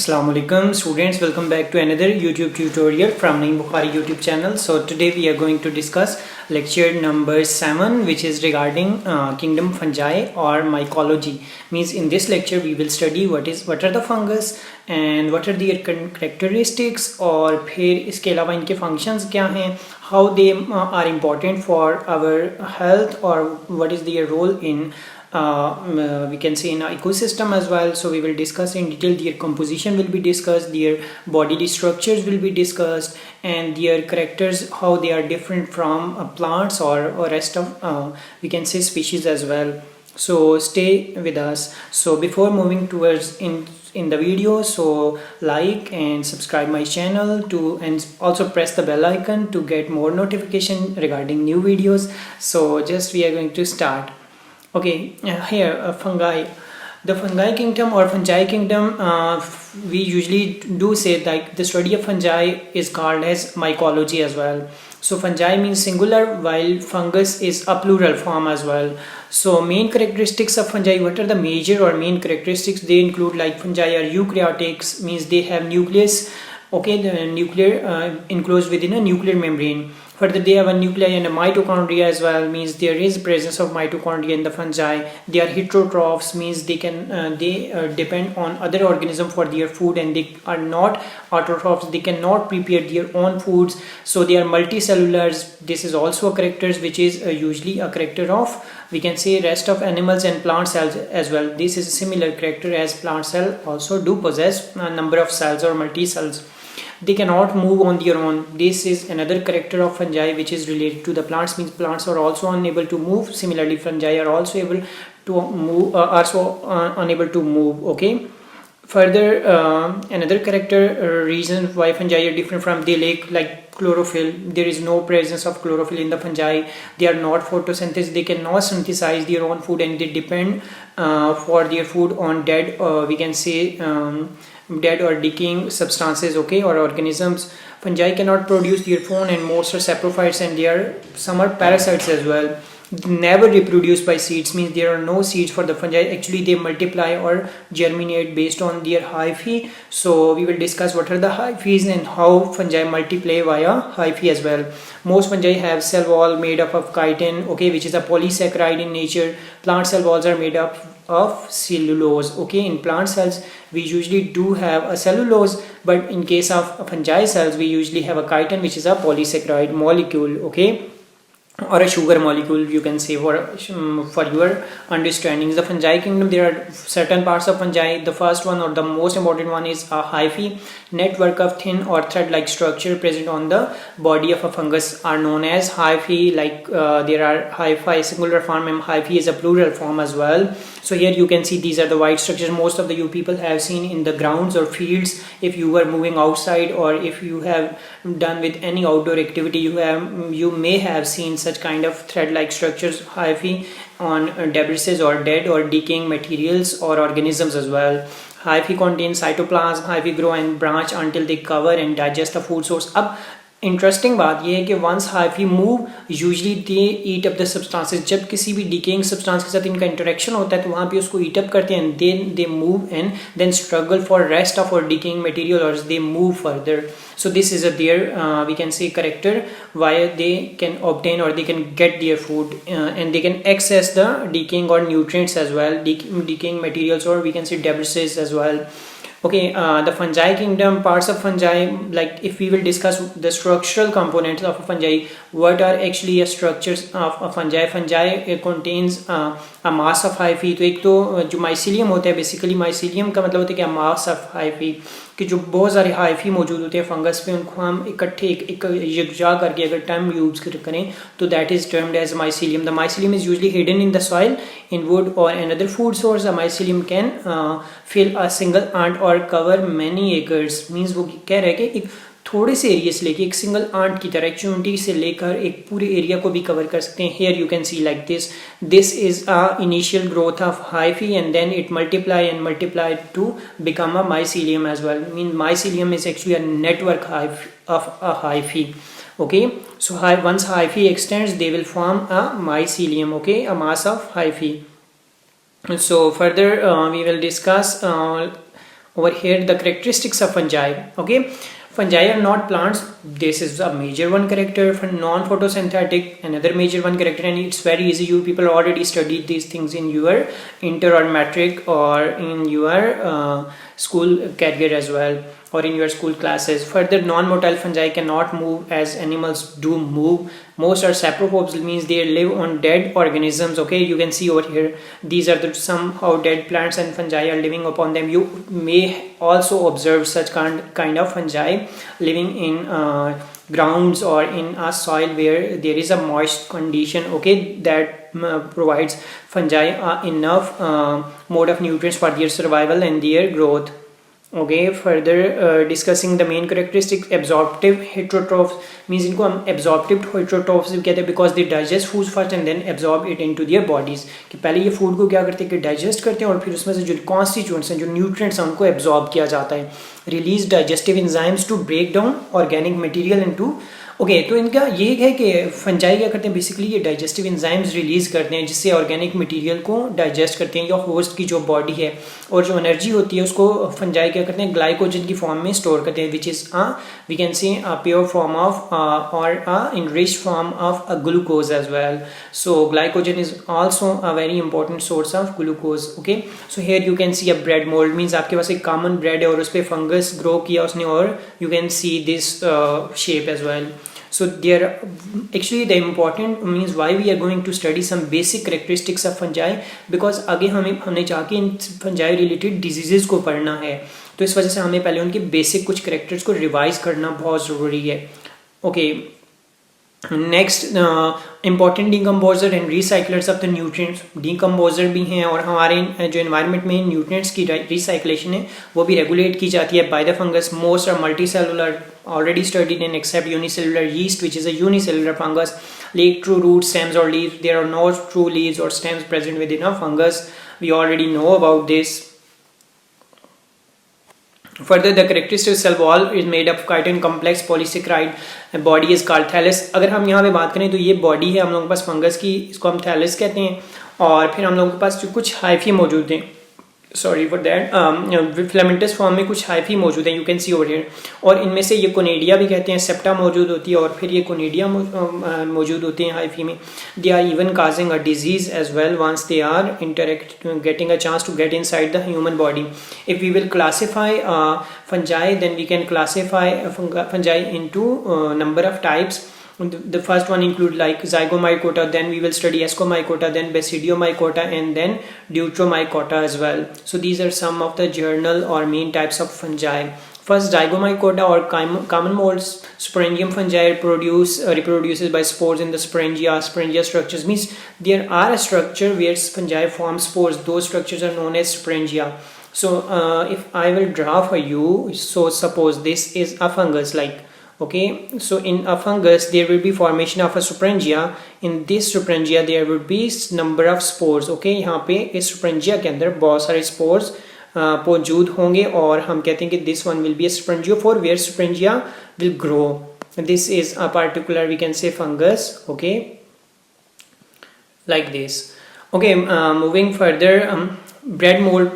Assalamu alaikum students, welcome back to another YouTube tutorial from Naeem Bukhari YouTube channel. So today we are going to discuss lecture number 7, which is regarding kingdom fungi or mycology. Means in this lecture we will study what are the fungus and what are their characteristics, और फिर इसके अलावा इनके functions क्या हैं, how they are important for our health, or what is their role in we can say in our ecosystem as well. So we will discuss in detail their composition will be discussed, their bodily structures will be discussed, and their characters, how they are different from plants or rest of we can say species as well. So stay with us. So before moving towards in the video, so like and subscribe my channel and also press the bell icon to get more notification regarding new videos. So just we are going to start. Okay, here fungi, the fungi kingdom or fungi kingdom, we usually do say like the study of fungi is called as mycology as well. So fungi means singular, while fungus is a plural form as well. So main characteristics of fungi, what are the major or main characteristics? They include like fungi are eukaryotics, means they have nucleus. Okay, the nuclear enclosed within a nuclear membrane. Further, they have a nuclei and a mitochondria as well, means there is presence of mitochondria in the fungi. They are heterotrophs, means they can depend on other organisms for their food, and they are not autotrophs. They cannot prepare their own foods. So they are multicellulars. This is also a character which is usually a character of, we can say, rest of animals and plant cells as well. This is a similar character as plant cell also do possess a number of cells or multi-cells. They cannot move on their own. This is another character of fungi which is related to the plants, means plants are also unable to move. Similarly, fungi are also able to move, unable to move. Okay. Further, another character reason why fungi are different from, they lack like chlorophyll. There is no presence of chlorophyll in the fungi. They are not photosynthesize. They cannot synthesize their own food, and they depend for their food on dead, we can say, dead or decaying substances, okay, or organisms. Fungi cannot produce their own, and most are saprophytes, and some are parasites as well. Never reproduce by seeds, means there are no seeds for the fungi. Actually they multiply or germinate based on their hyphae. So we will discuss what are the hyphae and how fungi multiply via hyphae as well. Most fungi have cell wall made up of chitin, okay, which is a polysaccharide in nature. Plant cell walls are made up of cellulose. Okay, in plant cells we usually do have a cellulose, but in case of fungi cells we usually have a chitin, which is a polysaccharide molecule, okay, or a sugar molecule, you can say, for your understanding. The fungi kingdom, there are certain parts of fungi. The first one, or the most important one, is a hyphae. Network of thin or thread-like structure present on the body of a fungus are known as hyphae. Like there are hyphae singular form, and hyphae is a plural form as well. So here you can see these are the white structures. Most of you people have seen in the grounds or fields. If you were moving outside, or if you have done with any outdoor activity, you may have seen such kind of thread-like structures, hyphae, on debris or dead or decaying materials or organisms as well. Hyphae contain cytoplasm. Hyphae grow and branch until they cover and digest the food source. Ab interesting बात यह है कि once hyphae move usually they eat up the substances. जब किसी भी decaying substance के साथ इनका इंटरेक्शन होता है तो वहाँ पे उसको ईट अप करते हैं, then they move and then struggle for rest of और डिकेइंग मटेरियल, और they move further. So this is we can say character why they can obtain or they can get their food, and they can access the decaying or nutrients as well, decaying materials, or we can say debris as well. Okay, the fungi kingdom, parts of fungi, like if we will discuss the structural components of a fungi, what are actually a structures of a fungi. Fungi contains a mass of hyphae. तो एक तो जो mycelium होता है, basically mycelium का मतलब होता है कि mass of hyphae, कि जो बहुत सारे हाइफी मौजूद होते हैं फंगस पे, उनको हम इकट्ठे एक यकजा करके अगर टर्म यूज करें तो that is termed as mycelium. The mycelium is usually hidden in the soil, in wood or another food source. The mycelium can fill a single ant or cover many acres. Means वो कह रहे हैं कि एक थोड़े से area से लेके एक सिंगल आंट की तरह, चूंटी से लेकर एक पूरे एरिया को भी कवर कर सकते हैं. Here you can see like this is a initial growth of hyphae, and then it multiply to become a mycelium as well. Mean mycelium is actually a network of a hyphae. Okay, so once hyphae extends, they will form a mycelium, okay, a mass of hyphae. So further we will discuss over here the characteristics of fungi. Okay, fungi are not plants. This is a major one character. For non-photosynthetic, another major one character, and it's very easy. You people already studied these things in your inter or metric or in your school career as well, or in your school classes. Further, non-motile fungi cannot move as animals do move. Most are saprophobes, means they live on dead organisms. Okay, you can see over here, these are the somehow dead plants and fungi are living upon them. You may also observe such kind of fungi living in grounds or in a soil where there is a moist condition. Okay, that provides fungi enough mode of nutrients for their survival and their growth. Okay, further discussing the main characteristic, absorptive heterotrophs, means इनको हम absorptive heterotrophs भी कहते हैं because they digest food first and then absorb it into their bodies. कि पहले ये food को क्या करते हैं कि digest करते हैं और फिर उसमें से जो constituents हैं, जो nutrients हैं, उनको absorb किया जाता है. Release digestive enzymes to break down organic material into. Okay, तो इनका ये है कि फंजाई क्या करते हैं, बेसिकली ये डाइजेस्टिव एंजाइम्स रिलीज करते हैं जिससे ऑर्गेनिक मटेरियल को डाइजेस्ट करते हैं, या होस्ट की जो बॉडी है और जो एनर्जी होती है उसको फंजाई क्या करते हैं, ग्लाइकोजन की फॉर्म में स्टोर करते हैं, which is we can see a pure form of or a enriched form of a glucose as well. So glycogen is also a very important source of glucose. Okay, so here you can see a bread mould, means आपके पास एक common bread है और उस पर fungus grow किया उसने, और you can see this shape as well. So there actually the important means why we are going to study some basic characteristics of fungi, because आगे हमने जाके इन fungi related diseases को पढ़ना है, तो इस वजह से हमें पहले उनके basic कुछ characters को revise करना बहुत ज़रूरी है. Okay, next important decomposer and recyclers of the nutrients. Decomposer भी हैं और हमारे जो एनवायरनमेंट में न्यूट्रिएंट्स की रिसाइक्लेशन है वो भी रेगुलेट की जाती है by the fungus. Most are multi cellular, already studied in except unicellular yeast, which is a unicellular fungus. Like true roots, stems or leaves, there are no true leaves or stems present within a fungus. We already know about this. Further, the characteristic cell wall is made of chitin complex polysaccharide. Body is called thallus. अगर हम यहाँ पे बात करें तो ये body है हम लोगों के पास फंगस की, इसको हम थैलस कहते हैं. और फिर हम लोगों के पास जो कुछ हाइफी मौजूद हैं, sorry for that, filamentous form में कुछ हाइफी मौजूद हैं, you can C over here. और इनमें से ये कोनेडिया भी कहते हैं, सेप्टा मौजूद होती है और फिर ये कोनेडिया मौजूद होते हैं हाइफी में. They are even causing a disease as well once they are interact getting a chance to get inside the human body. If we will classify fungi, then we can classify fungi into number of types. The first one include like Zygomycota, then we will study Smc-Pvt, then Basidiomycota, and then Deuteromycota as well. So these are some of the general or main types of fungi. First, Zygomycota or common mold sporangium fungi reproduces by spores in the sporangia. Sporangia structures means there are a structure where fungi form spores. Those structures are known as sporangia. So if I will draw for you, so suppose this is a fungus like. Okay, so in a fungus there will be formation of a sporangia. In this sporangia there will be number of spores. Okay, यहाँ पे इस sporangia के अंदर बहुत सारे spores मौजूद होंगे और हम कहते हैं कि this one will be a sporangiophore where sporangia will grow. This is a particular, we can say, fungus. Okay, like this. Okay, moving further, bread mold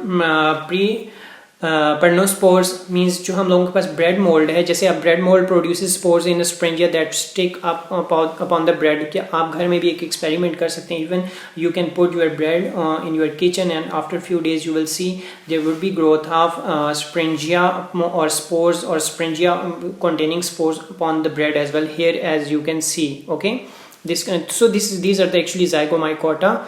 Pernospores means जो हम लोगों के पास bread mold है, जैसे आप bread mold produces spores in a sporangia that stick up upon the bread. क्या आप घर में भी एक experiment कर सकते हैं. Even you can put your bread in your kitchen and after few days you will see there will be growth of sporangia or spores or sporangia containing spores upon the bread as well. Here as you can see. Okay, these are the actually Zygomycota.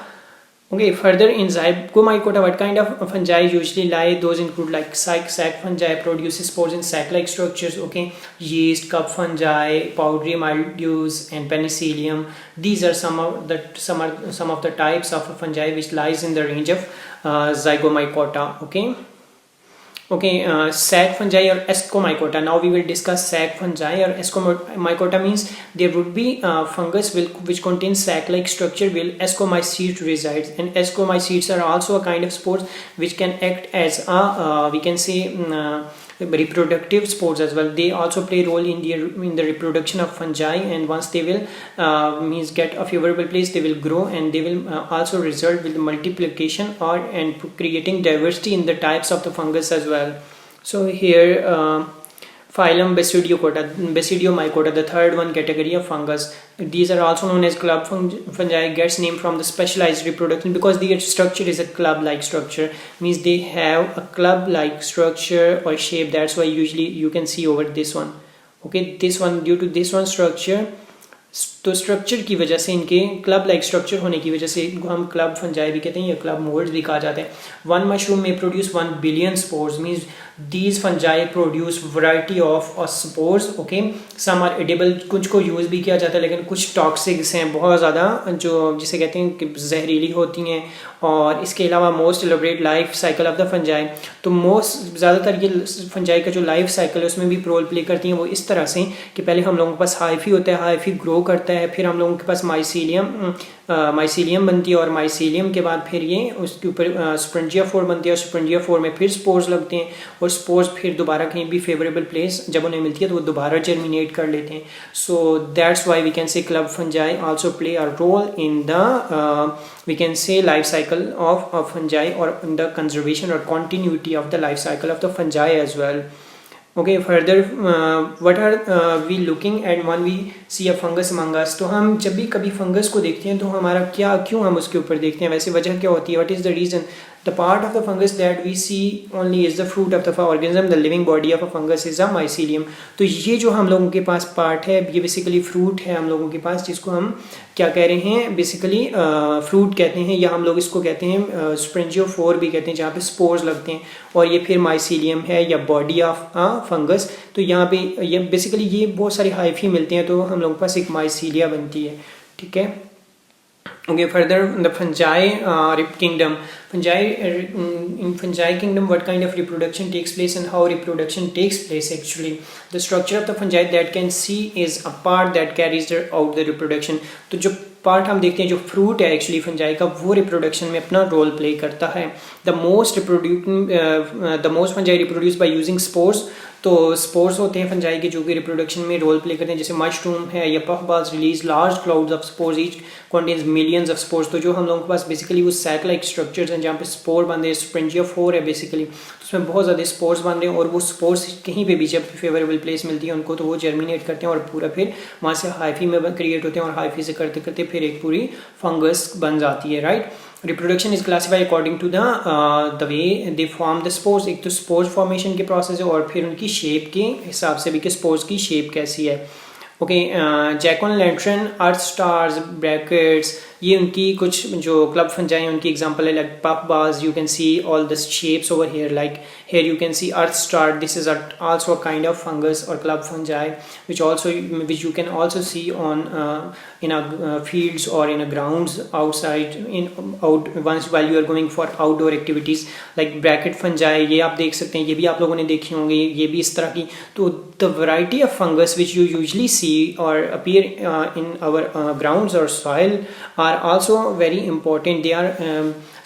Okay, further in Zygomycota, what kind of fungi usually lie? Those include like sac fungi, produces spores in sac-like structures. Okay, yeast, cup fungi, powdery mildews, and penicillium. These are some of the types of fungi which lies in the range of Zygomycota. Okay, sac fungi or Smc-Pvt. Now we will discuss sac fungi or Smc-Pvt means there would be fungus which contains sac-like structure where Smc-Mycetes resides, and Smc-Mycetes are also a kind of spores which can act as a we can say reproductive spores as well. They also play role in the reproduction of fungi, and once they will means get a favorable place, they will grow and they will also result with multiplication and creating diversity in the types of the fungus as well. So here Phylum Basidiomycota, the third one category of fungus. These are also known as club fungi, gets name from the specialized reproduction because their structure is a club-like structure, means they have a club-like structure or shape. That's why usually you can see over this one. Okay, this one, due to this one structure, तो structure की वजह से, इनके club like structure होने की वजह से इनको हम क्लब फंजाई भी कहते हैं या क्लब मोल्ड्स भी कहा जाता है. वन मशरूम में produce 1 billion spores, means these fungi produce variety of spores. Okay, some are edible, कुछ को यूज़ भी किया जाता है, लेकिन कुछ टॉक्सिक्स हैं बहुत ज़्यादा, जो जिसे कहते हैं कि जहरीली होती हैं. और इसके अलावा most elaborate life cycle of the fungi, तो मोस्ट ज़्यादातर ये फंजाई का जो लाइफ साइकिल है उसमें भी रोल प्ले करती हैं वो इस तरह से कि पहले हम लोगों के पास हाइफी होता है, हाइफी ग्रो करता है, फिर हम लोगों के पास माइसीलियम बनती है, और माइसीलियम के बाद फिर ये उसके ऊपर स्पंजिया फोर बनती है, और स्पंजिया फोर में फिर स्पोर्स लगते हैं, और स्पोर्स फिर दोबारा कहीं भी फेवरेबल प्लेस जब उन्हें मिलती है तो वो दोबारा जर्मिनेट कर लेते हैं. So that's why we can say club fungi also play a role in the we can say life cycle of fungi, or in the conservation or continuity of the life cycle of the fungi as well. Okay, further what are we looking at when we see a fungus among us? तो हम जब भी कभी fungus को देखते हैं तो हमारा क्यों हम उसके ऊपर देखते हैं, वैसे वजह क्या होती है? What is the reason? The part of the fungus that we see only is the fruit of the organism. The living body of a fungus is a mycelium. तो ये जो हम लोगों के पास पार्ट है, ये बेसिकली फ्रूट है हम लोगों के पास, जिसको हम क्या कह रहे हैं, बेसिकली फ्रूट कहते हैं, या हम लोग इसको कहते हैं स्प्रेंजियोफोर भी कहते हैं, जहाँ पे स्पोर्स लगते हैं, और ये फिर माइसीलियम है या बॉडी ऑफ फंगस. तो यहाँ पे ये बेसिकली ये बहुत सारी हाइफी मिलते हैं, तो हम लोगों के पास एक माइसीलिया बनती है. ठीक है. Okay, further the fungi kingdom. In fungi kingdom, what kind of reproduction takes place and how reproduction takes place actually? The structure of the fungi that can see is a part that carries out the reproduction. तो जो part हम देखते हैं, जो fruit है actually fungi का, वो reproduction में अपना रोल प्ले करता है. The most fungi reproduce by using spores. तो स्पोर्स होते हैं फंजाई के जो कि रिप्रोडक्शन में रोल प्ले करते हैं, जैसे मशरूम है या puff balls release large clouds of spores, each contains millions of spores. तो जो हम लोगों के पास बेसिकली वो सैक लाइक स्ट्रक्चर्स हैं जहाँ पे स्पोर बन रहे हैं, स्प्रेंजियोफोर है बेसिकली, तो उसमें बहुत ज़्यादा स्पोर्स बन रहे हैं, और वो स्पोर्स कहीं पे भी जब फेवरेबल प्लेस मिलती है उनको, तो वो जर्मिनेट करते हैं और पूरा फिर वहाँ से हाइफी में क्रिएट होते हैं, और हाइफी से करते करते फिर एक पूरी फंगस बन जाती है. Right. Reproduction is classified according to the way they form the spores. एक तो स्पोर्स फॉर्मेशन के प्रोसेस है, और फिर उनकी शेप के हिसाब से भी कि स्पोर्स की शेप कैसी है. ओके, जैकोन लैंट्रन, अर्थ स्टार्स, ब्रैकेट्स, ये उनकी कुछ जो क्लब फंजाई हैं उनकी एग्जांपल है. Like puff balls, you can see all the shapes over here, like here you can see earth star. This is also a kind of fungus or club fungi which you can also see on in a fields or in a grounds outside while you are going for outdoor activities. Like bracket fungi, ये आप देख सकते हैं, ये भी आप लोगों ने देखी होंगी, ये भी इस तरह की. तो the variety of fungus which you usually see or appear in our grounds or soil are also very important. They are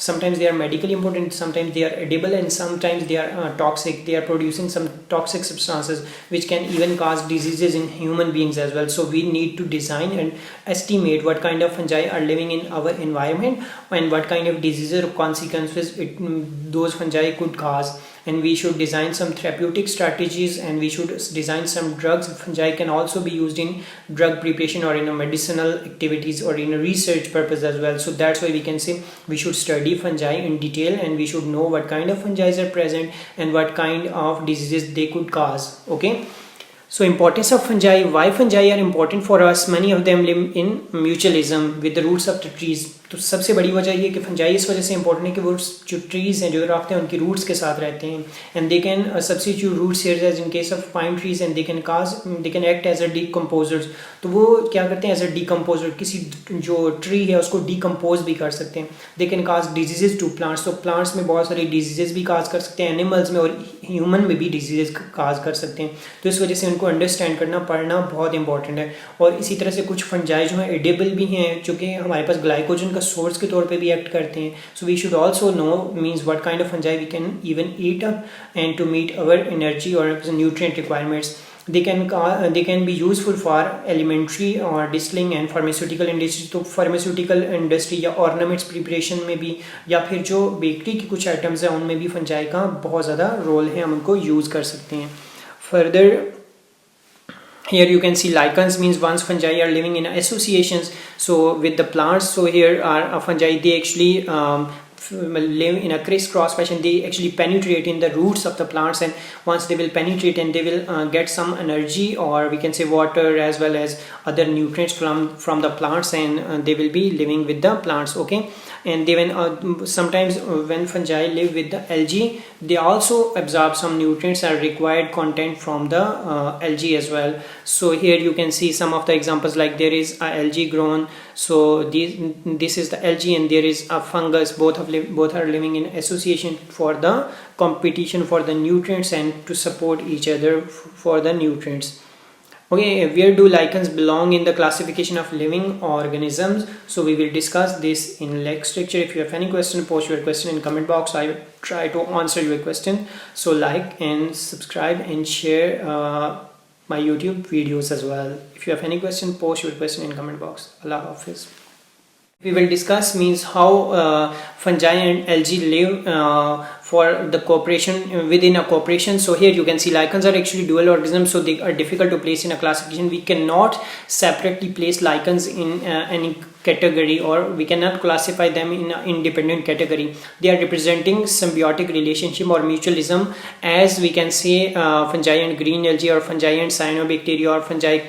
sometimes they are medically important, sometimes they are edible, and sometimes they are toxic. They are producing some toxic substances which can even cause diseases in human beings as well. So we need to design and estimate what kind of fungi are living in our environment and what kind of diseases or consequences those fungi could cause. And we should design some therapeutic strategies, and we should design some drugs. Fungi can also be used in drug preparation or in a medicinal activities or in a research purpose as well. So that's why we can say we should study fungi in detail, and we should know what kind of fungi are present and what kind of diseases they could cause. Okay. So importance of fungi. Why fungi are important for us? Many of them live in mutualism with the roots of the trees. तो सबसे बड़ी वजह ये कि fungi इस वजह से important है कि वो जो ट्रीज़ हैं, जो दरख्त हैं, उनकी रूट्स के साथ रहते हैं. And they can substitute roots here as in case of pine trees, and they can act as a decomposers. तो वो क्या करते हैं एज अ डीकम्पोजर, किसी जो ट्री है उसको डीकम्पोज भी कर सकते हैं. They can cause diseases to plants. तो प्लांट्स में बहुत सारी डिजीजेज भी काज कर सकते हैं, एनिमल्स में और ह्यूमन में भी डिजीजेज काज कर सकते हैं. तो इस वजह से उनको अंडरस्टैंड करना पढ़ना बहुत इंपॉर्टेंट है. और इसी तरह से कुछ फंजाई जो हैं एडिबल भी हैं, जो कि हमारे पास ग्लाइकोजन का सोर्स के तौर पे भी एक्ट करते हैं. So we should also know means what kind of fungi we can even eat up and to meet our energy or nutrient requirements. they can be useful for elementary or distilling and pharmaceutical industry. तो pharmaceutical industry या ornaments preparation में भी या फिर जो bakery की कुछ items हैं उनमें भी fungi का बहुत ज़्यादा role है, हम उनको use कर सकते हैं. Further, here you can see lichens means once fungi are living in associations so with the plants. So here are fungi, they actually live in a crisscross fashion. They actually penetrate in the roots of the plants, and once they will penetrate and they will get some energy, or we can say water as well as other nutrients from the plants, and they will be living with the plants. Okay, and they sometimes when fungi live with the algae, they also absorb some nutrients and required content from the algae as well. So here you can see some of the examples, like there is a algae grown, so this is the algae, and there is a fungus. Both are living in association for the competition for the nutrients and to support each other for the nutrients. Okay, where do lichens belong in the classification of living organisms? So we will discuss this in next lecture. If you have any question, post your question in comment box. I will try to answer your question. So like and subscribe and share my YouTube videos as well. If you have any question, post your question in comment box. Allah Hafiz. We will discuss means how fungi and algae live for the cooperation within a cooperation. So here you can see lichens are actually dual organisms, so they are difficult to place in a classification. We cannot separately place lichens in any category, or we cannot classify them in an independent category. They are representing symbiotic relationship or mutualism, as we can say fungi and green algae, or fungi and cyanobacteria, or fungi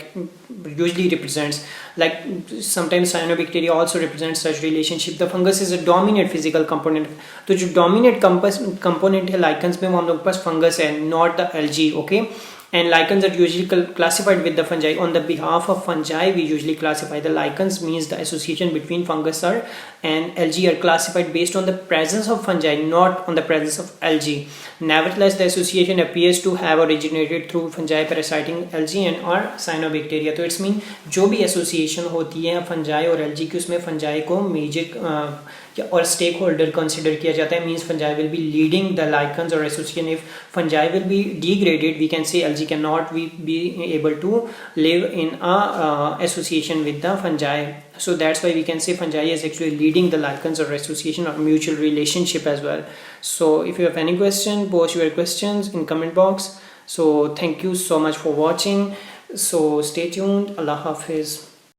usually represents, like sometimes cyanobacteria also represents such relationship. The fungus is a dominant physical component. तो जो dominant component है lichens में वो हम लोग के पास fungus है, not the algae. Okay, and lichens are usually classified with the fungi. On the behalf of fungi, we usually classify the lichens, means the association between fungus and algae are classified based on the presence of fungi, not on the presence of algae. Nevertheless, the association appears to have originated through fungi parasiting algae and or cyanobacteria. तो it's mean जो भी association होती है fungi और algae की, उसमें fungi को major और स्टेक होल्डर कंसिडर किया जाता है. Means fungi will be leading the lichens or association. If fungi will be degraded, we can say algae can not be able to live in a association with the fungi. So that's why we can say fungi is actually leading the lichens or association or mutual relationship as well. So if you have any question, post your questions in comment box. So thank you so much for watching. So stay tuned. Allah Hafiz.